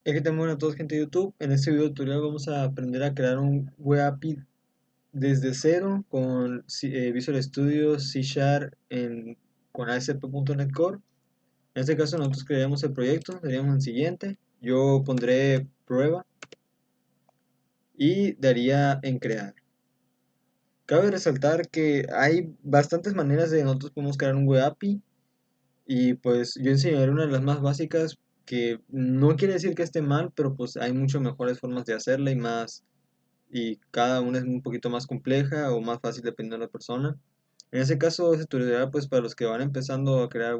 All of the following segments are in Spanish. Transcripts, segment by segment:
¿Qué tal? Bueno a todos, gente de YouTube. En este video tutorial vamos a aprender a crear un web API desde cero con Visual Studio, C Sharp con ASP.NET Core. En este caso nosotros crearemos el proyecto, daríamos el siguiente. Yo pondré prueba y daría en crear. Cabe resaltar que hay bastantes maneras de nosotros podemos crear un web API y pues yo enseñaré una de las más básicas que no quiere decir que esté mal, pero pues hay muchas mejores formas de hacerla y cada una es un poquito más compleja o más fácil dependiendo de la persona. En ese caso, ese tutorial, pues para los que van empezando a crear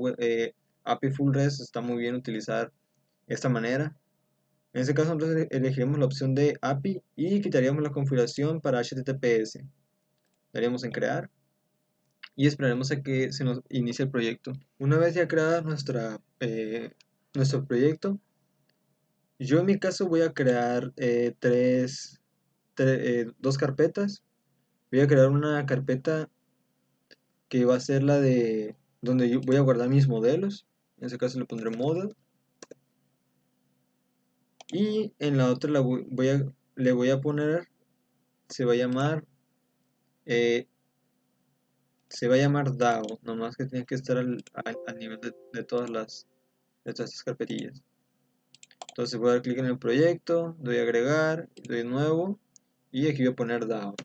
API Full REST, está muy bien utilizar esta manera. En ese caso, entonces elegiremos la opción de API y quitaríamos la configuración para HTTPS. Daríamos en crear y esperaremos a que se nos inicie el proyecto. Una vez ya creada nuestro proyecto, yo en mi caso voy a crear dos carpetas. Voy a crear una carpeta que va a ser la de donde yo voy a guardar mis modelos. En ese caso le pondré model. Y en la otra le voy a poner, se va a llamar, eh, se va a llamar DAO. Nomás que tiene que estar al nivel de de todas estas carpetillas. Entonces voy a dar clic en el proyecto, doy a agregar, doy nuevo y aquí voy a poner DAO.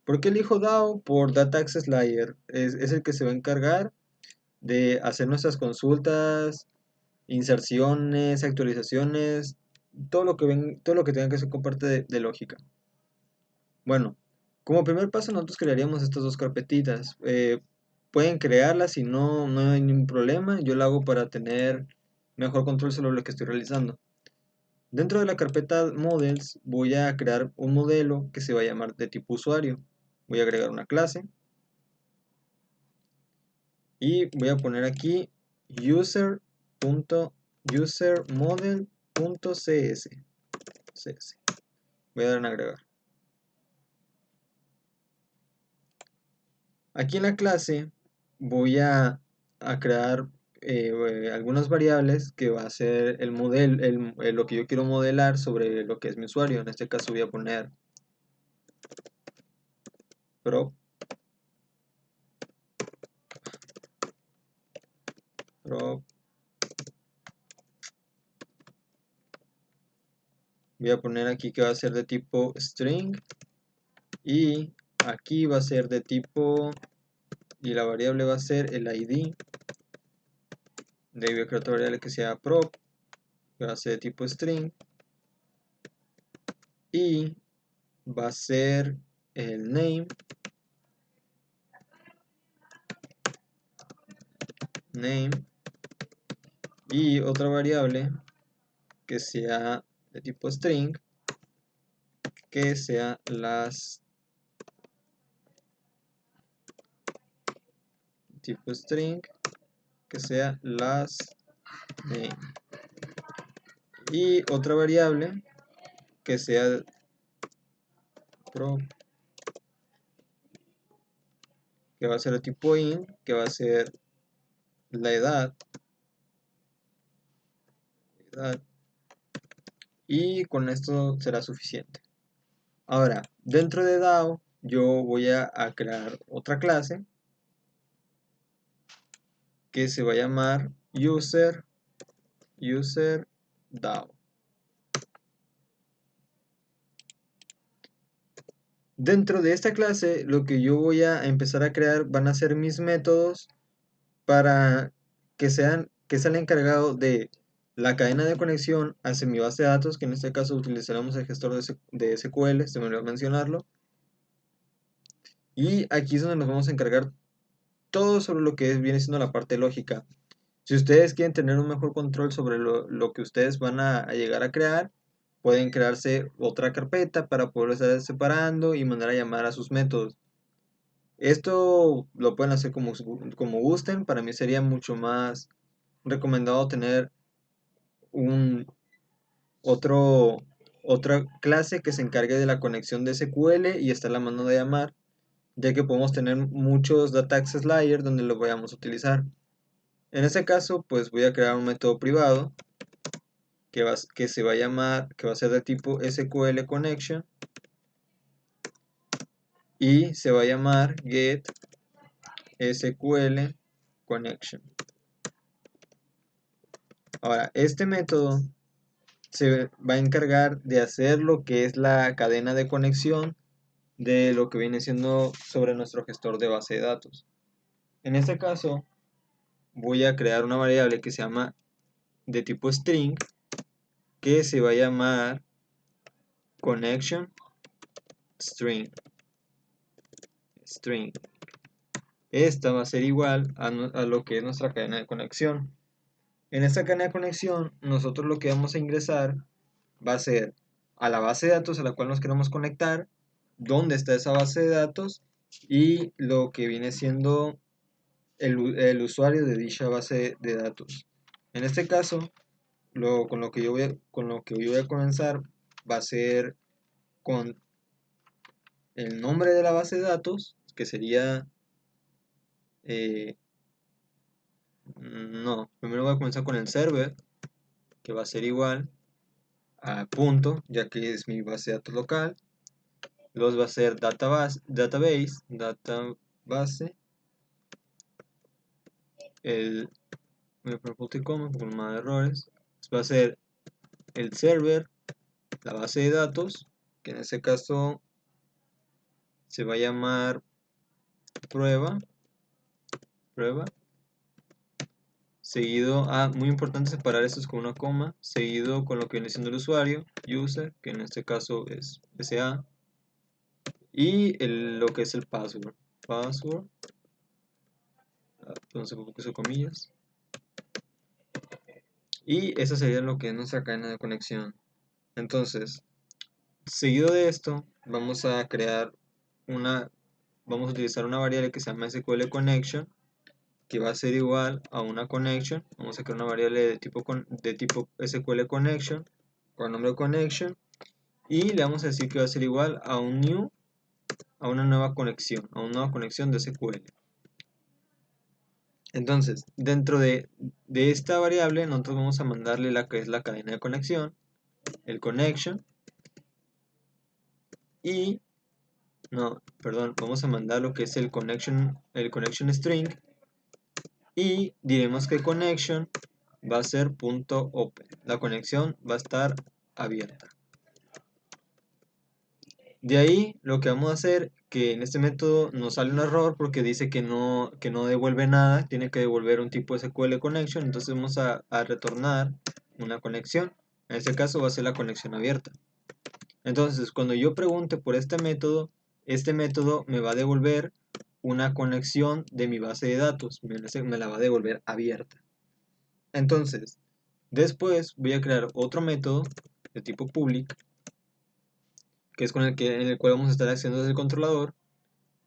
¿Por qué elijo DAO? Por Data Access Layer. Es el que se va a encargar de hacer nuestras consultas, inserciones, actualizaciones, todo lo que tenga que ser con parte de lógica. Bueno, como primer paso nosotros crearíamos estas dos carpetitas. Pueden crearlas y no hay ningún problema. Yo lo hago para tener mejor control sobre lo que estoy realizando. Dentro de la carpeta models voy a crear un modelo que se va a llamar de tipo usuario. Voy a agregar una clase y voy a poner aquí user.userModel.cs. Voy a dar en agregar. Aquí en la clase voy a crear algunas variables que va a ser el modelo, lo que yo quiero modelar sobre lo que es mi usuario. En este caso voy a poner prop, prop. Voy a poner aquí que va a ser de tipo string y aquí va a ser de tipo, y la variable va a ser el ID. De ahí voy a crear otra variable que sea prop, que va a ser de tipo string y va a ser el name y otra variable que sea de tipo string, que sea tipo string, que sea name y otra variable que sea prop, que va a ser de tipo int, que va a ser la edad, y con esto será suficiente. Ahora, dentro de DAO yo voy a crear otra clase que se va a llamar user DAO. Dentro de esta clase lo que yo voy a empezar a crear van a ser mis métodos para que sea el encargado de la cadena de conexión hacia mi base de datos, que en este caso utilizaremos el gestor de SQL, se me olvidó mencionarlo. Y aquí es donde nos vamos a encargar todo sobre lo que viene siendo la parte lógica. Si ustedes quieren tener un mejor control sobre lo que ustedes van a llegar a crear, pueden crearse otra carpeta para poder estar separando y mandar a llamar a sus métodos. Esto lo pueden hacer como gusten. Para mí sería mucho más recomendado tener un otro, otra clase que se encargue de la conexión de SQL y estar la mano de llamar, ya que podemos tener muchos data access layers donde lo vayamos a utilizar. En este caso, pues voy a crear un método privado que se va a llamar, que va a ser de tipo SQL connection, y se va a llamar get SQL connection. Ahora, este método se va a encargar de hacer lo que es la cadena de conexión de lo que viene siendo sobre nuestro gestor de base de datos. En este caso, voy a crear una variable que se llama de tipo string, que se va a llamar connection string. Esta va a ser igual a lo que es nuestra cadena de conexión. En esta cadena de conexión, nosotros lo que vamos a ingresar va a ser a la base de datos a la cual nos queremos conectar, dónde está esa base de datos y lo que viene siendo el usuario de dicha base de datos. En este caso, con lo que yo voy a comenzar va a ser con el nombre de la base de datos, que sería no, primero voy a comenzar con el server, que va a ser igual a punto, ya que es mi base de datos local. Los va a ser database, el con más errores. Va a ser el server, la base de datos, que en este caso se va a llamar prueba, seguido, muy importante separar estos con una coma, seguido con lo que viene siendo el usuario, user, que en este caso es SA, y lo que es el password, entonces puse comillas, y eso sería lo que es nuestra cadena de conexión. Entonces, seguido de esto, vamos a utilizar una variable que se llama SQL connection, que va a ser igual a una connection. Vamos a crear una variable de tipo SQL connection con nombre connection, y le vamos a decir que va a ser igual a una nueva conexión, de SQL. Entonces, dentro de esta variable, nosotros vamos a mandarle la que es la cadena de conexión, el connection, y vamos a mandar lo que es el connection string, y diremos que connection va a ser .open. La conexión va a estar abierta. De ahí lo que vamos a hacer, que en este método nos sale un error porque dice que no devuelve nada, tiene que devolver un tipo SQL connection, entonces vamos a retornar una conexión. En este caso va a ser la conexión abierta. Entonces, cuando yo pregunte por este método me va a devolver una conexión de mi base de datos, me la va a devolver abierta. Entonces, después voy a crear otro método de tipo public, que es en el cual vamos a estar accediendo desde el controlador.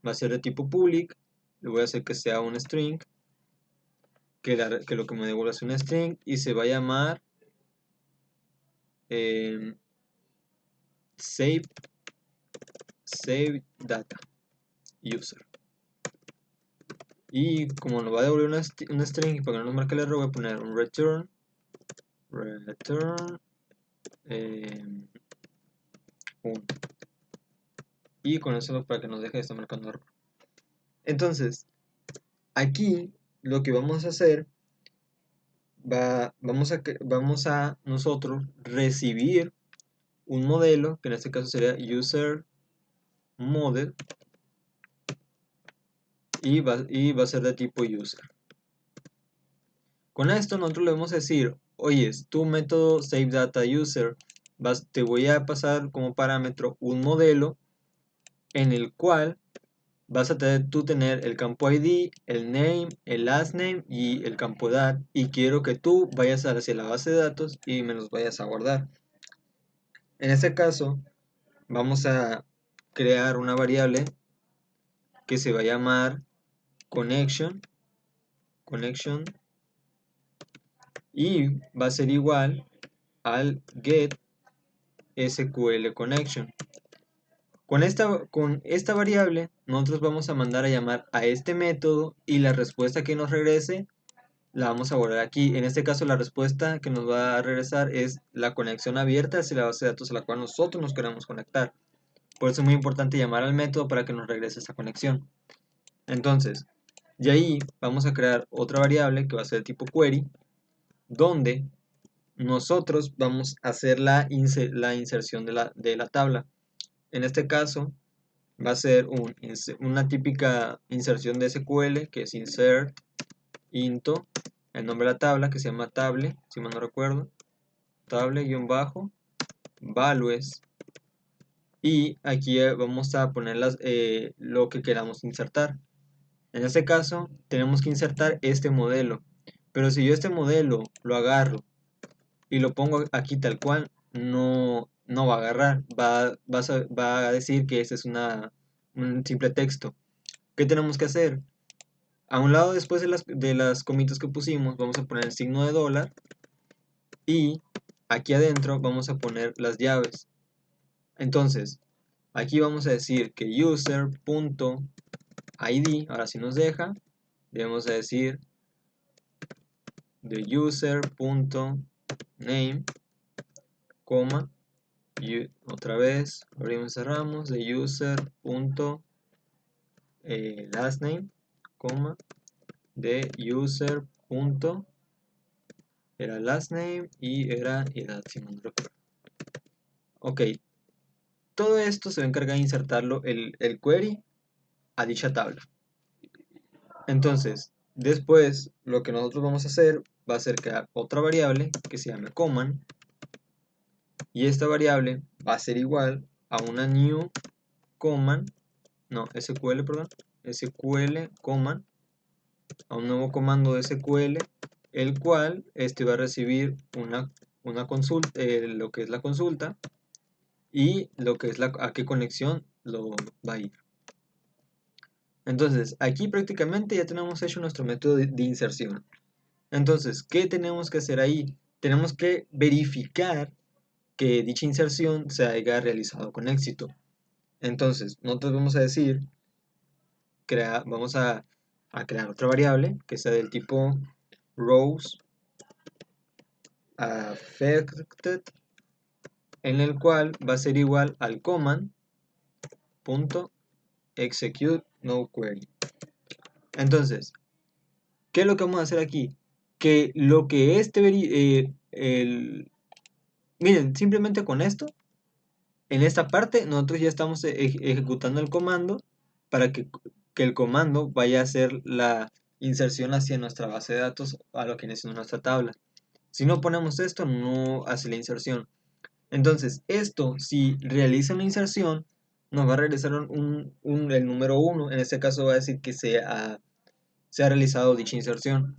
Va a ser de tipo public, le voy a hacer que sea un string, que lo que me devuelva es un string, y se va a llamar save data user. Y como nos va a devolver un string, para que no nos marque el error, voy a poner un return y con eso para que nos deje de estar marcando error. Entonces, aquí lo que vamos a hacer, vamos a nosotros recibir un modelo, que en este caso sería user model, y va a ser de tipo user. Con esto nosotros le vamos a decir, oye, tu método SaveDataUser, te voy a pasar como parámetro un modelo en el cual vas a tener el campo ID, el name, el last name y el campo DAT, y quiero que tú vayas hacia la base de datos y me los vayas a guardar. En este caso, vamos a crear una variable que se va a llamar connection, y va a ser igual al get SQL connection. Con esta variable nosotros vamos a mandar a llamar a este método, y la respuesta que nos regrese la vamos a guardar aquí. En este caso la respuesta que nos va a regresar es la conexión abierta hacia la base de datos a la cual nosotros nos queremos conectar. Por eso es muy importante llamar al método para que nos regrese esa conexión. Entonces, de ahí vamos a crear otra variable que va a ser tipo query, donde nosotros vamos a hacer la inserción de la tabla. En este caso va a ser una típica inserción de SQL, que es insert into el nombre de la tabla, que se llama table, si mal no recuerdo, table-values, y aquí vamos a poner lo que queramos insertar. En este caso tenemos que insertar este modelo, pero si yo este modelo lo agarro y lo pongo aquí tal cual, no va a agarrar, va a decir que este es un simple texto. ¿Qué tenemos que hacer? A un lado, después de las comitas que pusimos, vamos a poner el signo de dólar, y aquí adentro vamos a poner las llaves. Entonces, aquí vamos a decir que user.id, ahora sí nos deja, debemos decir de user.name, coma, y otra vez abrimos y cerramos, de user.lastname, coma, de user. Era lastname y era edad, si no recuerdo. Ok, todo esto se va a encargar de insertarlo el query a dicha tabla. Entonces, después lo que nosotros vamos a hacer va a ser crear otra variable que se llame command, y esta variable va a ser igual a una new command, no, SQL, perdón, SQL command, a un nuevo comando de SQL, el cual va a recibir una consulta, lo que es la consulta, y lo que es a qué conexión lo va a ir. Entonces, aquí prácticamente ya tenemos hecho nuestro método de inserción. Entonces, ¿qué tenemos que hacer ahí? Tenemos que verificar que dicha inserción se haya realizado con éxito. Entonces, nosotros vamos a decir, vamos a crear otra variable que sea del tipo rows affected, en el cual va a ser igual al command.execute no query. Entonces, ¿qué es lo que vamos a hacer aquí? Que lo que miren, simplemente con esto, en esta parte, nosotros ya estamos ejecutando el comando para que el comando vaya a hacer la inserción hacia nuestra base de datos, a lo que es nuestra tabla. Si no ponemos esto, no hace la inserción. Entonces, esto, si realiza una inserción, nos va a regresar el número 1. En este caso va a decir que se ha realizado dicha inserción.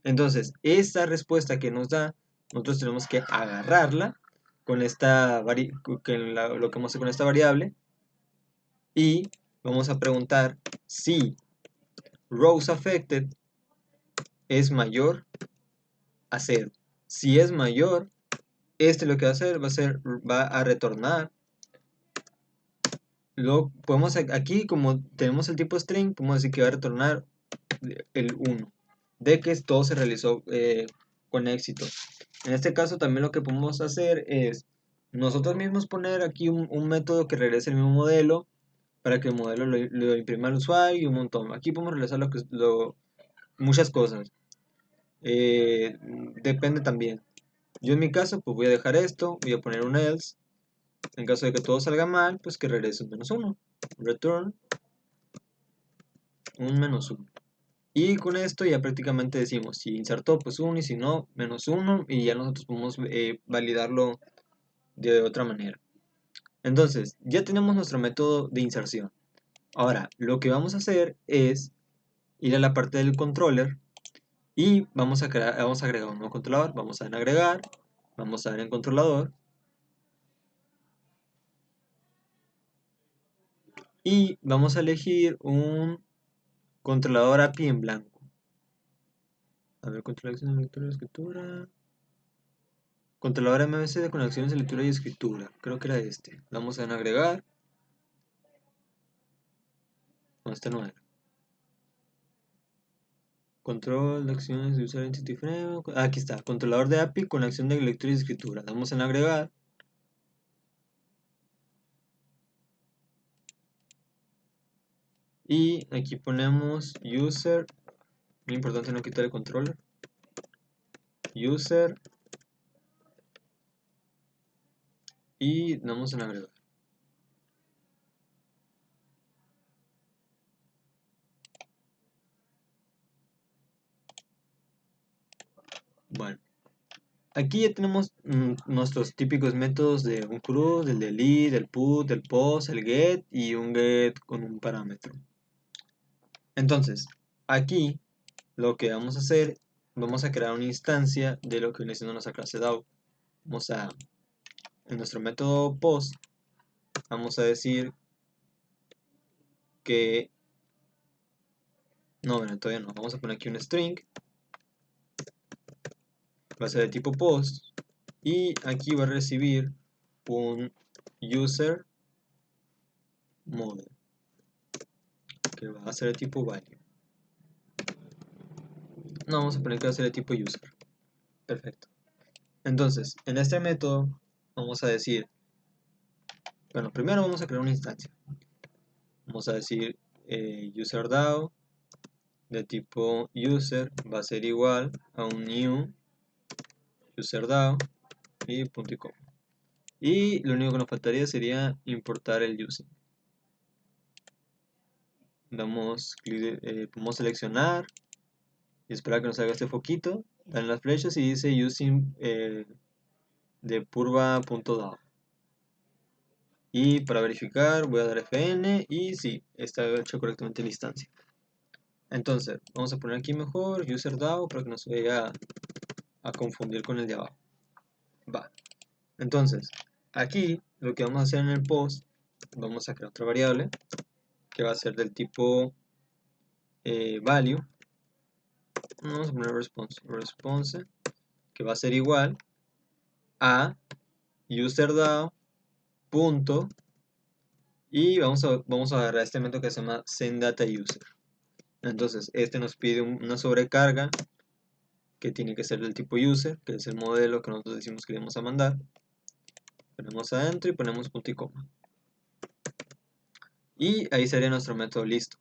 Entonces, esta respuesta que nos da, nosotros tenemos que agarrarla con lo que vamos a hacer con esta variable, y vamos a preguntar si rows affected es mayor a 0. Si es mayor, lo que va a hacer va a retornar. Aquí, como tenemos el tipo string, podemos decir que va a retornar el 1, de que todo se realizó con éxito. En este caso también lo que podemos hacer es nosotros mismos poner aquí un método que regrese el mismo modelo, para que el modelo lo imprima al usuario, y un montón. Aquí podemos realizar muchas cosas. Depende también. Yo en mi caso pues voy a dejar esto, voy a poner un else. En caso de que todo salga mal, pues que regrese un -1. Return un -1. Y con esto ya prácticamente decimos, si insertó pues 1, y si no, -1, y ya nosotros podemos validarlo de otra manera. Entonces, ya tenemos nuestro método de inserción. Ahora, lo que vamos a hacer es ir a la parte del controller, y vamos a agregar un nuevo controlador. Vamos a dar en agregar, vamos a dar en controlador, y vamos a elegir un controlador API en blanco. A ver, controlador de lectura y escritura. Controlador MVC de conexiones de lectura y escritura. Creo que era este. Vamos a dar en agregar. No, este no era. Control de acciones de User Entity Framework. Aquí está, controlador de API con acción de lectura y escritura. Damos en agregar. Y aquí ponemos user. Muy importante no quitar el controller. User. Y damos en agregar. Bueno. Aquí ya tenemos nuestros típicos métodos de un CRUD, el delete, el put, el post, el get y un get con un parámetro. Entonces, aquí lo que vamos a hacer, vamos a crear una instancia de lo que viene siendo nuestra clase DAO. Vamos a, en nuestro método post, vamos a decir que, no, bueno, todavía no, vamos a poner aquí un string, va a ser de tipo post, y aquí va a recibir un user model, que va a ser de tipo value. No, vamos a poner que va a ser de tipo user. Perfecto. Entonces, en este método vamos a decir, bueno, primero vamos a crear una instancia. Vamos a decir userDAO de tipo user va a ser igual a un new userDAO y punto y coma. Y lo único que nos faltaría sería importar el using. Podemos seleccionar y esperar que nos haga este foquito. Dan las flechas y dice using de purva.dao. Y para verificar voy a dar fn y sí, está hecho correctamente la instancia. Entonces, vamos a poner aquí mejor userDAO para que no se vaya a confundir con el de abajo. Va. Entonces, aquí lo que vamos a hacer en el post, vamos a crear otra variable que va a ser del tipo value. Vamos a poner response, que va a ser igual a userDAO punto y vamos a agarrar este método que se llama sendDataUser. Entonces, este nos pide una sobrecarga que tiene que ser del tipo user, que es el modelo que nosotros decimos que le vamos a mandar. Ponemos adentro y ponemos punto y coma. Y ahí sería nuestro método listo.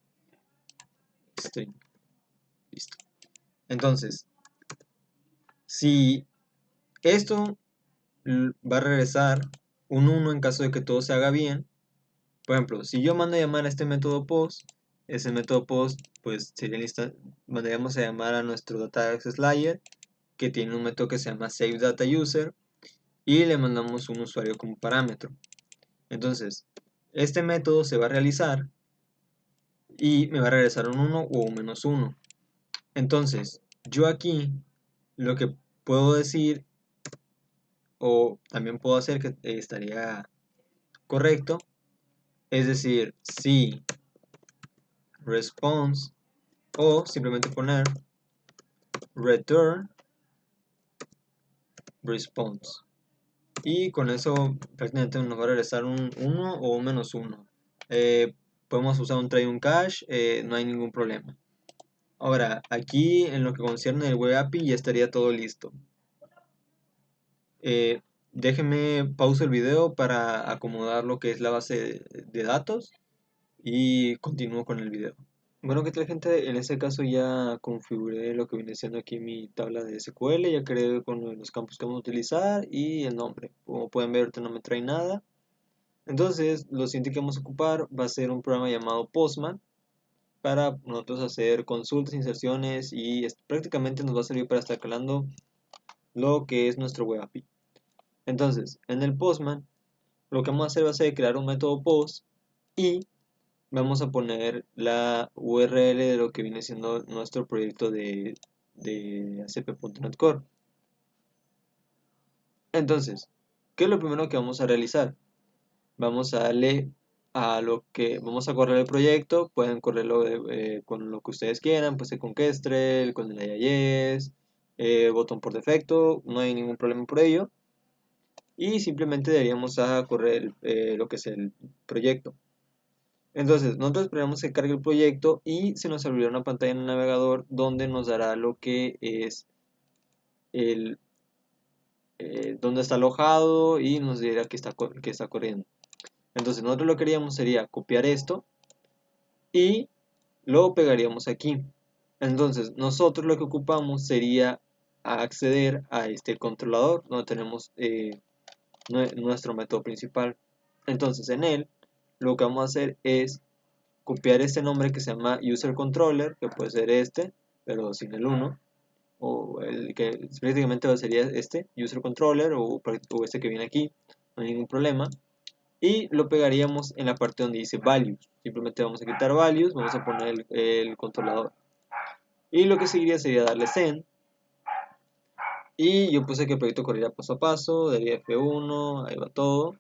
String. Listo. Entonces, si esto va a regresar un 1 en caso de que todo se haga bien, por ejemplo, si yo mando a llamar a este método post, ese método post, pues sería mandaríamos a llamar a nuestro data access layer, que tiene un método que se llama saveDataUser, y le mandamos un usuario como parámetro. Entonces, este método se va a realizar y me va a regresar un 1 o un -1. Entonces, yo aquí lo que puedo decir, o también puedo hacer que estaría correcto, es decir, si response, o simplemente poner return response. Y con eso prácticamente nos va a regresar un 1 o un -1. Podemos usar un try un cache, no hay ningún problema. Ahora, aquí en lo que concierne el web API ya estaría todo listo. Déjenme pausa el video para acomodar lo que es la base de datos y continúo con el video. Bueno, ¿qué tal, gente? En este caso ya configuré lo que viene siendo aquí mi tabla de SQL, ya creé con los campos que vamos a utilizar y el nombre. Como pueden ver, ahorita no me trae nada. Entonces, lo siguiente que vamos a ocupar va a ser un programa llamado Postman para nosotros hacer consultas, inserciones y prácticamente nos va a servir para estar calando lo que es nuestro web API. Entonces, en el Postman, lo que vamos a hacer va a ser crear un método post y vamos a poner la URL de lo que viene siendo nuestro proyecto de ASP.NET Core. Entonces, ¿qué es lo primero que vamos a realizar? Vamos a darle vamos a correr el proyecto, pueden correrlo con lo que ustedes quieran, puede ser con Kestrel, con el IIS, botón por defecto, no hay ningún problema por ello. Y simplemente deberíamos a correr lo que es el proyecto. Entonces, nosotros esperamos que cargue el proyecto y se nos abrirá una pantalla en el navegador donde nos dará lo que es el dónde está alojado y nos dirá que está corriendo. Entonces, nosotros lo que haríamos sería copiar esto y lo pegaríamos aquí. Entonces, nosotros lo que ocupamos sería acceder a este controlador donde tenemos nuestro método principal. Entonces, en él, lo que vamos a hacer es copiar este nombre que se llama user controller, que puede ser este, pero sin el 1, o el que prácticamente sería este, user controller, o este que viene aquí, no hay ningún problema. Y lo pegaríamos en la parte donde dice values. Simplemente vamos a quitar values, vamos a poner el controlador. Y lo que seguiría sería darle send. Y yo puse que el proyecto corriera paso a paso, daría F1, ahí va todo.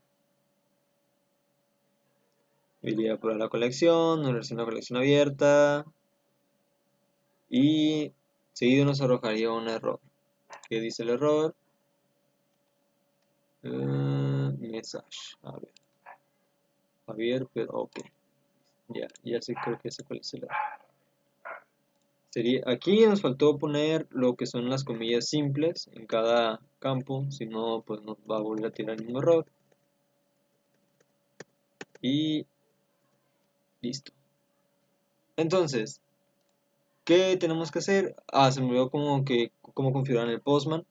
Iría por la colección, nos recibe una colección abierta. Y seguido nos arrojaría un error. ¿Qué dice el error? Message. A ver. Javier, pero ok. Ya sé, creo que sé cuál es el error. Aquí nos faltó poner lo que son las comillas simples en cada campo, si no pues nos va a volver a tirar el mismo error. Y listo. Entonces, ¿qué tenemos que hacer? Se me olvidó cómo configurar el Postman.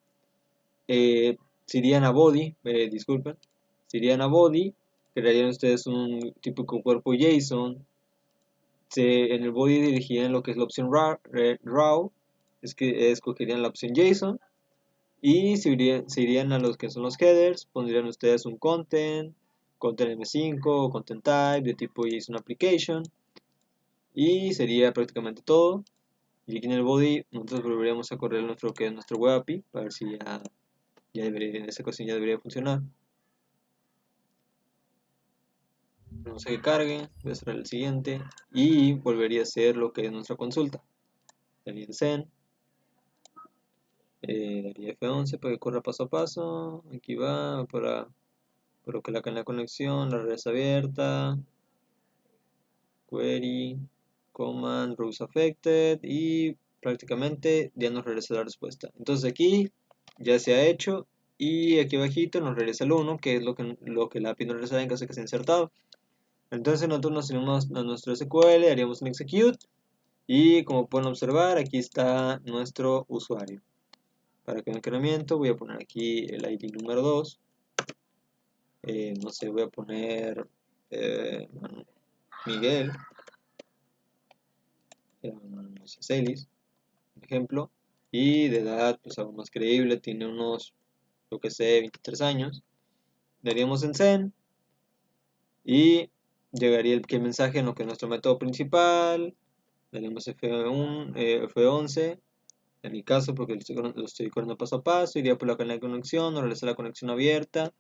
Si irían a body, disculpen, si irían a body, crearían ustedes un típico cuerpo JSON. En el body dirigirían lo que es la opción raw, es que escogerían la opción JSON. Y se irían a los que son los headers, pondrían ustedes un content M5 o content type de tipo JSON application. Y sería prácticamente todo. Y aquí en el body nosotros volveríamos a correr nuestro web API para ver si en esa ocasión ya debería funcionar. Vamos a que cargue, voy a cerrar el siguiente y volvería a ser lo que es nuestra consulta. Daría el send, daría F11 para que corra paso a paso. Aquí va para colocar la conexión, la red está abierta, query, command, rows affected y prácticamente ya nos regresa la respuesta. Entonces aquí ya se ha hecho y aquí abajito nos regresa el 1, que es lo que la API nos regresa en caso de que sea insertado. Entonces nosotros nos unimos a nuestro SQL, haríamos un execute y como pueden observar aquí está nuestro usuario. Para que el incremento voy a poner aquí el ID número 2. No sé, voy a poner Miguel, no sé, Celis, por ejemplo, y de edad pues algo más creíble, tiene unos, lo que sé, 23 años. Daríamos en send y llegaría el mensaje en lo que es nuestro método principal. Daríamos F11 en mi caso porque lo estoy corriendo paso a paso, iría por la cadena de conexión, nos realiza la conexión abierta,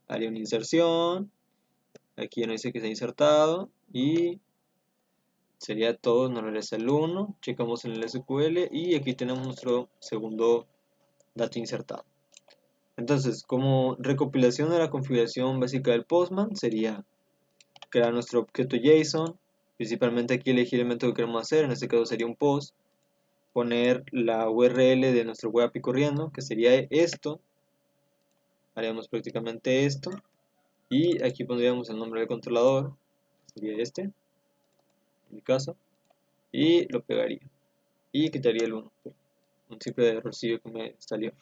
haría una inserción, aquí ya no dice que se ha insertado y sería todo, nos regresa el 1, checamos en el SQL y aquí tenemos nuestro segundo dato insertado. Entonces, como recopilación de la configuración básica del Postman sería crear nuestro objeto JSON, principalmente aquí elegir el método que queremos hacer, en este caso sería un post, poner la URL de nuestro web API corriendo, que sería esto, haríamos prácticamente esto, y aquí pondríamos el nombre del controlador, sería este, en mi caso, y lo pegaría, y quitaría el 1, un simple errorcillo que me salió.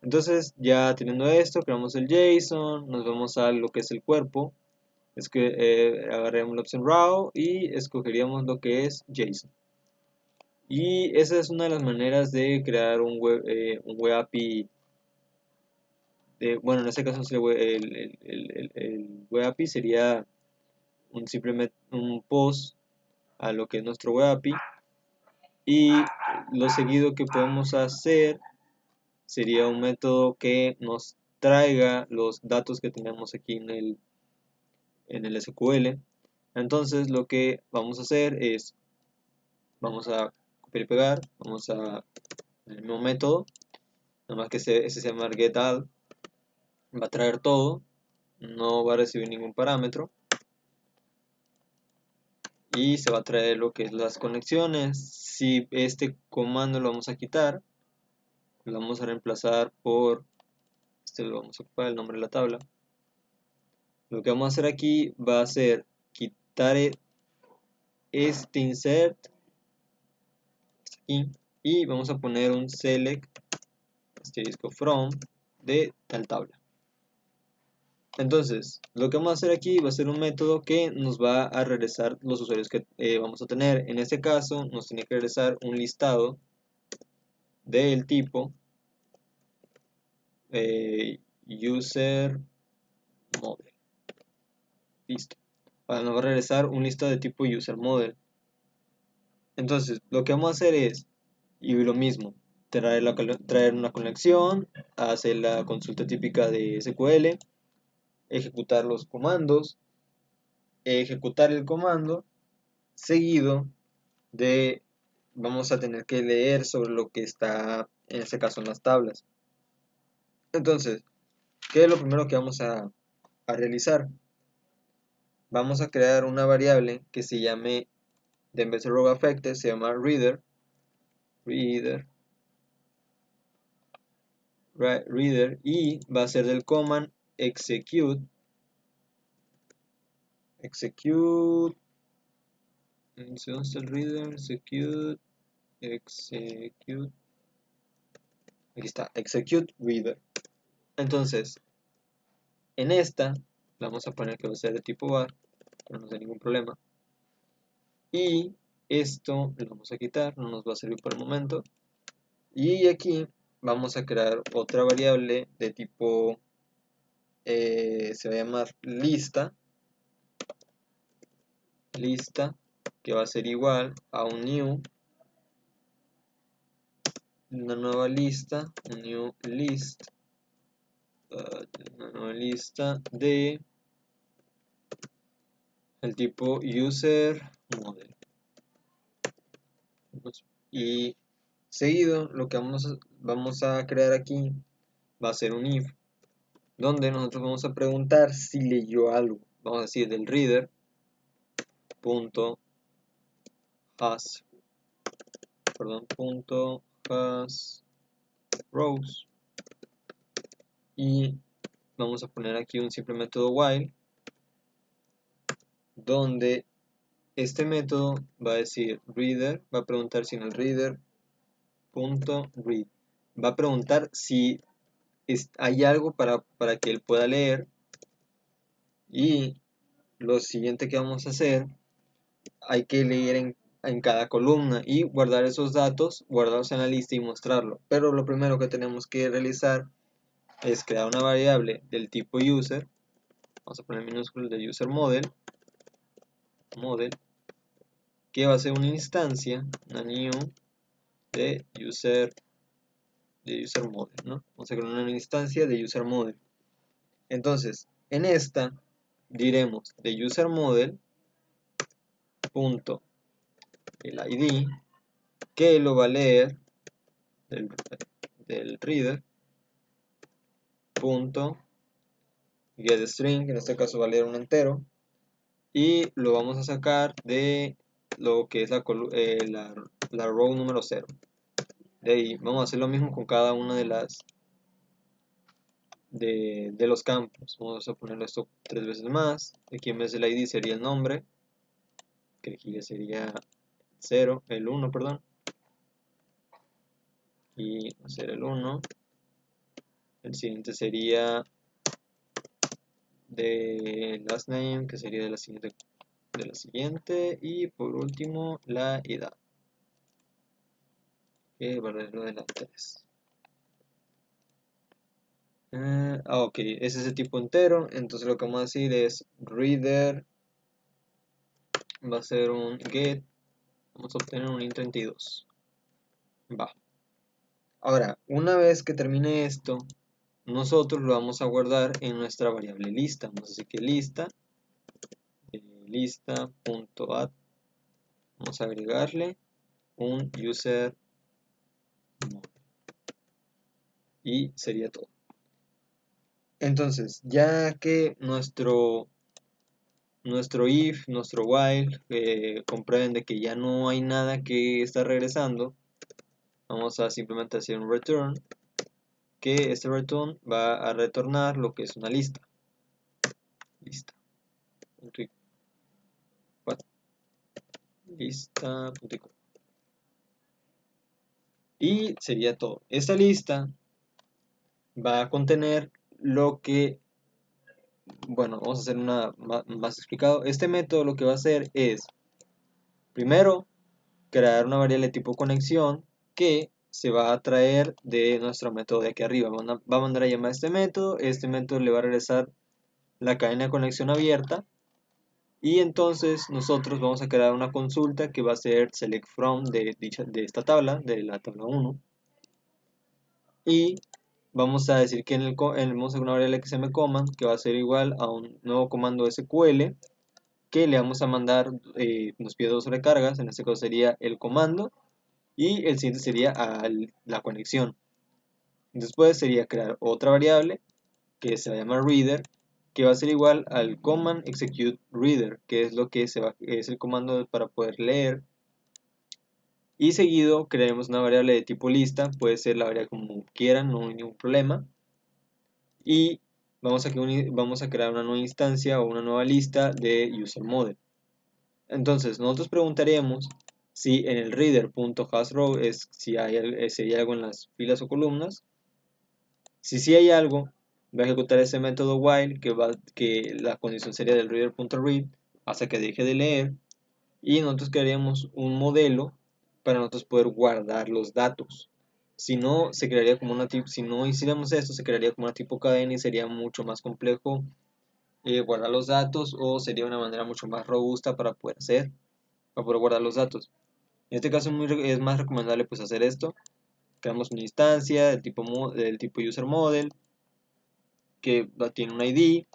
Entonces, ya teniendo esto, creamos el JSON, nos vamos a lo que es el cuerpo, es que agarremos la opción raw y escogeríamos lo que es JSON. Y esa es una de las maneras de crear un web API. Bueno, en este caso el web API sería simplemente un post a lo que es nuestro web API. Y lo seguido que podemos hacer sería un método que nos traiga los datos que tenemos aquí en el SQL. Entonces lo que vamos a hacer es, vamos a copiar y pegar, vamos a el mismo método, nada más que ese se llama getAdd, va a traer todo, no va a recibir ningún parámetro. y se va a traer lo que es las conexiones. Si este comando lo vamos a quitar, lo vamos a reemplazar por este, lo vamos a ocupar el nombre de la tabla. Lo que vamos a hacer aquí va a ser quitar este insert y vamos a poner un select asterisco from de tal tabla. Entonces, lo que vamos a hacer aquí va a ser un método que nos va a regresar los usuarios que vamos a tener. En este caso, nos tiene que regresar un listado del tipo user model. Listo. Ahora nos va a regresar un listado de tipo user model. Entonces, lo que vamos a hacer es, y lo mismo, traer una conexión, hacer la consulta típica de SQL, ejecutar los comandos, ejecutar el comando, seguido de, vamos a tener que leer sobre lo que está, en este caso, en las tablas. Entonces, ¿qué es lo primero que vamos a realizar? Vamos a crear una variable que se llame, en vez de row affected, se llama reader, y va a ser del command execute, ¿dónde está el reader? Execute, aquí está, execute reader. Entonces, en esta, vamos a poner que va a ser de tipo var, no nos da ningún problema. Y esto lo vamos a quitar, no nos va a servir por el momento. Y aquí vamos a crear otra variable de tipo, se va a llamar lista, que va a ser igual a un new, una nueva lista, un new list, una nueva lista de el tipo user model. Y seguido lo que vamos a crear aquí va a ser un if, donde nosotros vamos a preguntar si leyó algo. Vamos a decir del reader punto has, punto has rows, y vamos a poner aquí un simple método while, donde este método va a decir reader, va a preguntar si en el reader punto read, va a preguntar si hay algo para que él pueda leer. Y lo siguiente que vamos a hacer, hay que leer en cada columna y guardar esos datos, guardarlos en la lista y mostrarlo. Pero lo primero que tenemos que realizar es crear una variable del tipo user, vamos a poner minúsculas de user model, que va a ser una instancia, una new de user model, ¿no? Vamos a crear una instancia de user model. Entonces, en esta diremos de user model punto el id, que lo va a leer del reader punto getString, que en este caso va a leer un entero, y lo vamos a sacar de lo que es la row número 0. De ahí vamos a hacer lo mismo con cada una de las de los campos. Vamos a ponerlo esto 3 veces más. Aquí en vez del id sería el nombre, que aquí ya sería 0, el 1, perdón, y va a ser el 1. El siguiente sería de last name, que sería de la siguiente, y por último la edad, que va a ser lo de la 3. Ok, ese es el tipo entero. Entonces lo que vamos a decir es reader va a ser un get, vamos a obtener un int32. Va. Ahora, una vez que termine esto, nosotros lo vamos a guardar en nuestra variable lista. Vamos a decir que lista.add, vamos a agregarle un user model, y sería todo. Entonces, ya que nuestro nuestro if, nuestro while, comprueben de que ya no hay nada que está regresando, vamos a simplemente hacer un return, que este return va a retornar lo que es una lista. Lista. Lista. Y sería todo. Esta lista va a contener lo que, bueno, vamos a hacer una más explicado. Este método lo que va a hacer es, primero, crear una variable tipo conexión que se va a traer de nuestro método de aquí arriba. Va a mandar a llamar a este método le va a regresar la cadena de conexión abierta, y entonces nosotros vamos a crear una consulta que va a ser select from de esta tabla, de la tabla 1, y vamos a decir que vamos a hacer una variable que se llama command, que va a ser igual a un nuevo comando SQL, que le vamos a mandar, nos pide dos recargas, en este caso sería el comando, y el siguiente sería la conexión. Después sería crear otra variable que se va a llamar reader, que va a ser igual al command execute reader, que es lo que es el comando para poder leer. Y seguido crearemos una variable de tipo lista, puede ser la variable como quieran, no hay ningún problema. Y vamos a crear una nueva instancia o una nueva lista de user model. Entonces nosotros preguntaremos si en el reader.hasRow si hay algo en las filas o columnas. Si sí hay algo, va a ejecutar ese método while, que la condición sería del reader.read hasta que deje de leer, y nosotros crearíamos un modelo para nosotros poder guardar los datos. Si no, se crearía como si no hiciéramos esto, se crearía como una tipo cadena y sería mucho más complejo guardar los datos, o sería una manera mucho más robusta para poder guardar los datos. En este caso es más recomendable pues hacer esto. Creamos una instancia del tipo user model que tiene un ID.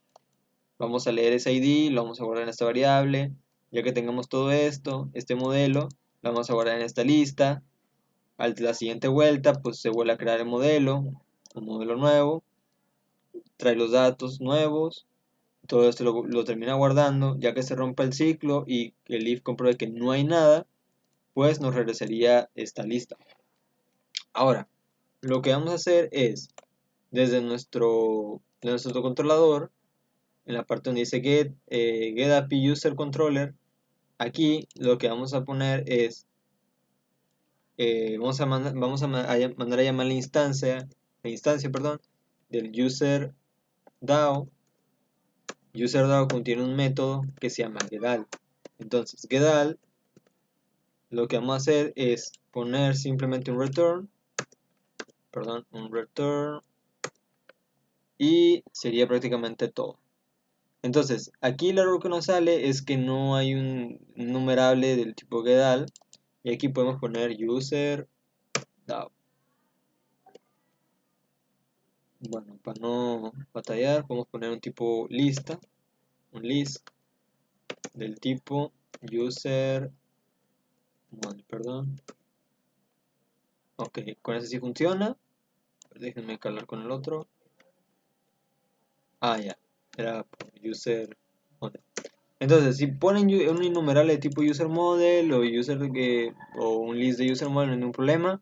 Vamos a leer ese ID, lo vamos a guardar en esta variable. Ya que tengamos todo esto, este modelo, lo vamos a guardar en esta lista. A la siguiente vuelta pues se vuelve a crear el modelo, un modelo nuevo, trae los datos nuevos. Todo esto lo termina guardando. Ya que se rompa el ciclo y el if compruebe que no hay nada, pues nos regresaría esta lista. Ahora, lo que vamos a hacer es, desde nuestro controlador, en la parte donde dice get API user controller, aquí lo que vamos a poner es, vamos a mandar a llamar la instancia, perdón, del user DAO. User DAO contiene un método que se llama getAll. Entonces, getAll, lo que vamos a hacer es poner simplemente un return, y sería prácticamente todo. Entonces, aquí el error que nos sale es que no hay un numerable del tipo getAll, y aquí podemos poner user DAO. Bueno, para no batallar, podemos poner un tipo lista, un list del tipo user model, perdón. Ok, con ese sí funciona. Déjenme calar con el otro. Ah, ya, era por user model. Entonces, si ponen un innumerable de tipo user model o un list de user model, no hay ningún problema.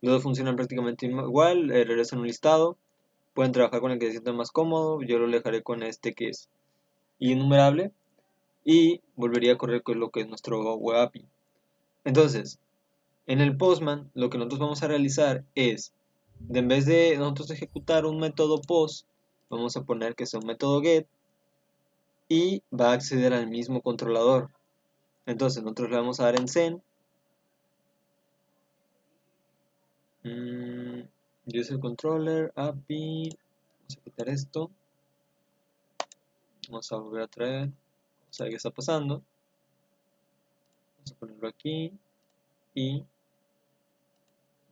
Los dos funcionan prácticamente igual, regresan un listado. Pueden trabajar con el que se sientan más cómodo. Yo lo dejaré con este que es innumerable, y volvería a correr con lo que es nuestro web API. Entonces, en el Postman, lo que nosotros vamos a realizar es, en vez de nosotros ejecutar un método post, vamos a poner que sea un método get, y va a acceder al mismo controlador. Entonces nosotros le vamos a dar en send user controller API. Vamos a quitar esto, vamos a volver a traer, vamos a ver qué está pasando, vamos a ponerlo aquí, y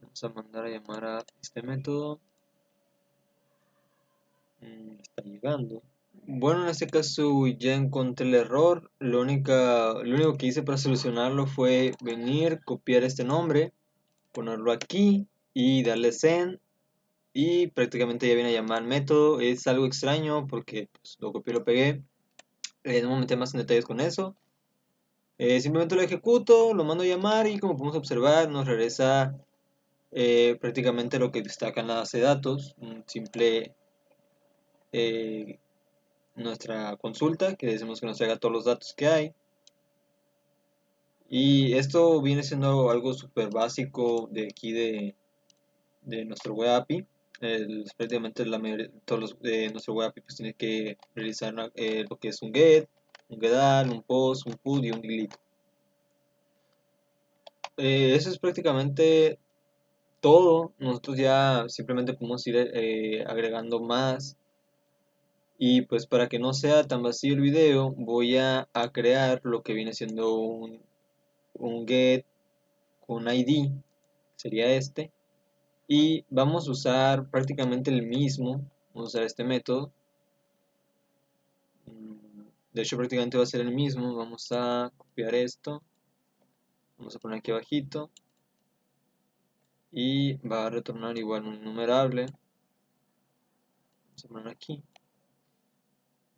vamos a mandar a llamar a este método. Está llegando. Bueno, en este caso ya encontré el error. Lo único que hice para solucionarlo fue venir, copiar este nombre, ponerlo aquí y darle send, y prácticamente ya viene a llamar al método. Es algo extraño porque pues, lo copié y lo pegué. No me meter más en detalles con eso. Simplemente lo ejecuto, lo mando a llamar y como podemos observar nos regresa prácticamente lo que destaca en la base de datos, un simple eh, nuestra consulta que decimos que nos traiga todos los datos que hay. Y esto viene siendo algo súper básico de aquí de nuestro web API. Prácticamente todos los de nuestro web API pues tiene que realizar lo que es un get, un getAll, un post, un put y un delete. Eso es prácticamente todo. Nosotros ya simplemente podemos ir agregando más. Y pues para que no sea tan vacío el video, voy a crear lo que viene siendo un get con ID, sería este. Y vamos a usar prácticamente el mismo, vamos a usar este método. De hecho prácticamente va a ser el mismo. Vamos a copiar esto, vamos a poner aquí abajito y va a retornar igual un innumerable. Vamos a poner aquí.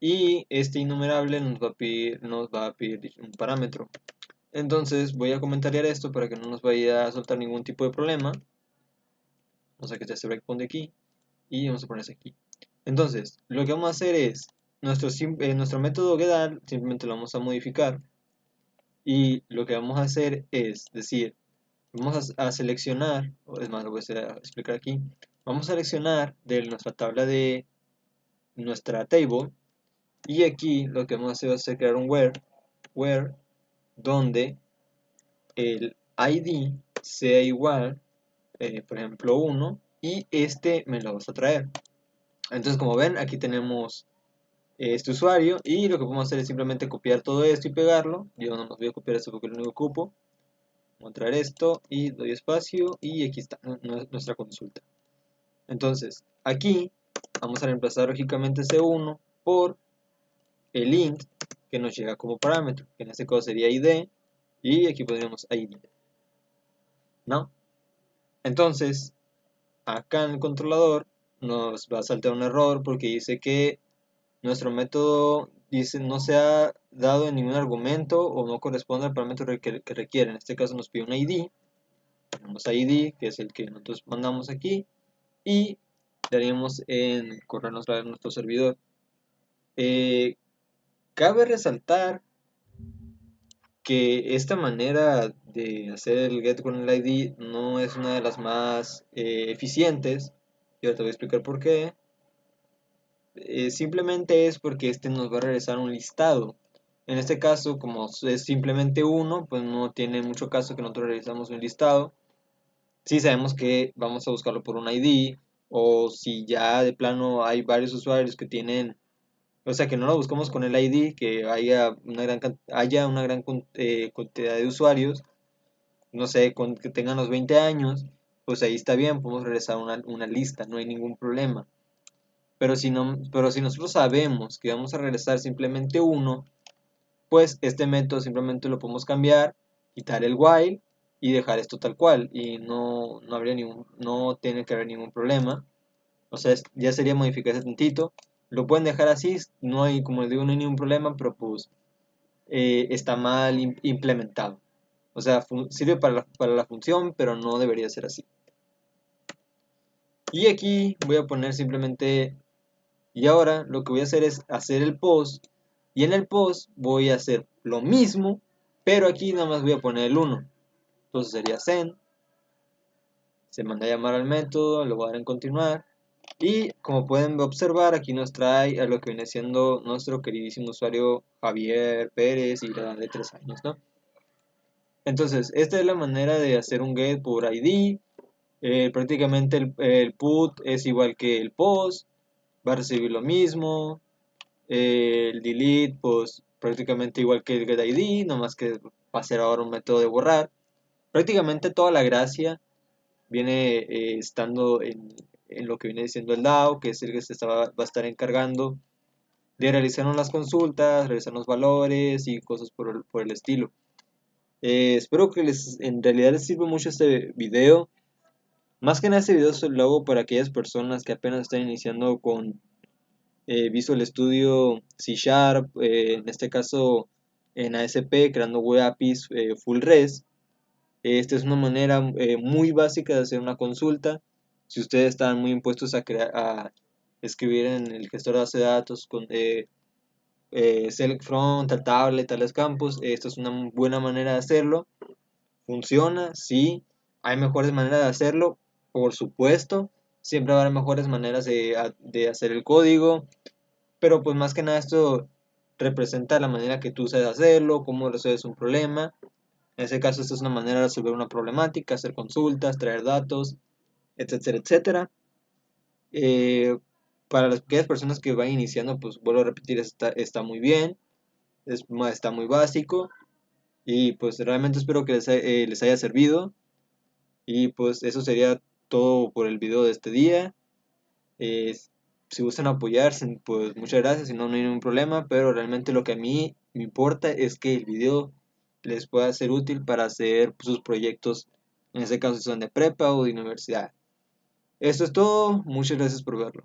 Y este innumerable nos va a pedir un parámetro. Entonces voy a comentariar esto para que no nos vaya a soltar ningún tipo de problema. Vamos a quitar este breakpoint de aquí y vamos a ponerse aquí. Entonces, lo que vamos a hacer es nuestro método getAll simplemente lo vamos a modificar y lo que vamos a hacer es decir, vamos a seleccionar, o es más, lo voy a explicar aquí. Vamos a seleccionar de nuestra tabla de nuestra table y aquí lo que vamos a hacer va a ser crear un where donde el ID sea igual, por ejemplo 1, y este me lo vas a traer. Entonces como ven aquí tenemos este usuario y lo que podemos hacer es simplemente copiar todo esto y pegarlo. Yo no nos voy a copiar esto porque es lo único que ocupo. Voy a traer esto y doy espacio y aquí está nuestra consulta. Entonces aquí vamos a reemplazar lógicamente ese 1 por el int que nos llega como parámetro, que en este caso sería id, y aquí pondríamos id, ¿no? Entonces acá en el controlador nos va a saltar un error porque dice que nuestro método no se ha dado ningún argumento o no corresponde al parámetro que requiere. En este caso nos pide un ID, tenemos ID que es el que nosotros mandamos aquí y daríamos en corrernos a nuestro servidor. Cabe resaltar que esta manera de hacer el get con el ID no es una de las más eficientes, y ahora te voy a explicar por qué. Simplemente es porque este nos va a regresar un listado. En este caso, como es simplemente uno, pues no tiene mucho caso que nosotros realizamos un listado. Si sabemos que vamos a buscarlo por un ID, o si ya de plano hay varios usuarios que tienen, o sea, que no lo buscamos con el ID, que haya una gran cantidad de usuarios, no sé, que tengan los 20 años, pues ahí está bien, podemos regresar una lista, no hay ningún problema. Pero si, no, pero si nosotros sabemos que vamos a regresar simplemente uno, pues este método simplemente lo podemos cambiar, quitar el while y dejar esto tal cual. Y no tiene que haber ningún problema. O sea, ya sería modificar ese tantito. Lo pueden dejar así, no hay, como les digo, no hay ningún problema, pero pues está mal implementado. O sea, sirve para la función, pero no debería ser así. Y aquí voy a poner simplemente. Y ahora lo que voy a hacer es hacer el post. Y en el post voy a hacer lo mismo, pero aquí nada más voy a poner el 1. Entonces sería send. Se manda a llamar al método, lo voy a dar en continuar. Y como pueden observar, aquí nos trae a lo que viene siendo nuestro queridísimo usuario Javier Pérez y la edad de 3 años, ¿no? Entonces, esta es la manera de hacer un get por ID. Prácticamente el put es igual que el post. Va a recibir lo mismo. El delete, pues prácticamente igual que el getID, nomás que va a ser ahora un método de borrar. Prácticamente toda la gracia viene estando en lo que viene diciendo el DAO, que es el que va a estar encargando de realizar las consultas, revisar los valores y cosas por el estilo. Espero que en realidad les sirva mucho este video. Más que nada este video lo hago para aquellas personas que apenas están iniciando Visual Studio C Sharp, en este caso en ASP, creando web APIs full res. Esta es una manera muy básica de hacer una consulta. Si ustedes están muy impuestos a escribir en el gestor de base de datos con select from, tal tablet, tales campos, esta es una buena manera de hacerlo. Funciona, sí. Hay mejores maneras de hacerlo, por supuesto. Siempre va a haber mejores maneras de hacer el código. Pero pues más que nada esto representa la manera que tú sabes hacerlo, cómo resuelves un problema. En ese caso, esta es una manera de resolver una problemática, hacer consultas, traer datos, etcétera, etcétera. Eh, para las pequeñas personas que van iniciando, pues vuelvo a repetir, está muy bien, está muy básico. Y pues realmente espero que les haya servido. Y pues eso sería todo por el video de este día. Eh, si gustan apoyarse, pues muchas gracias, si no, no hay ningún problema, pero realmente lo que a mí me importa es que el video les pueda ser útil para hacer sus proyectos, en este caso si son de prepa o de universidad. Esto es todo, muchas gracias por verlo.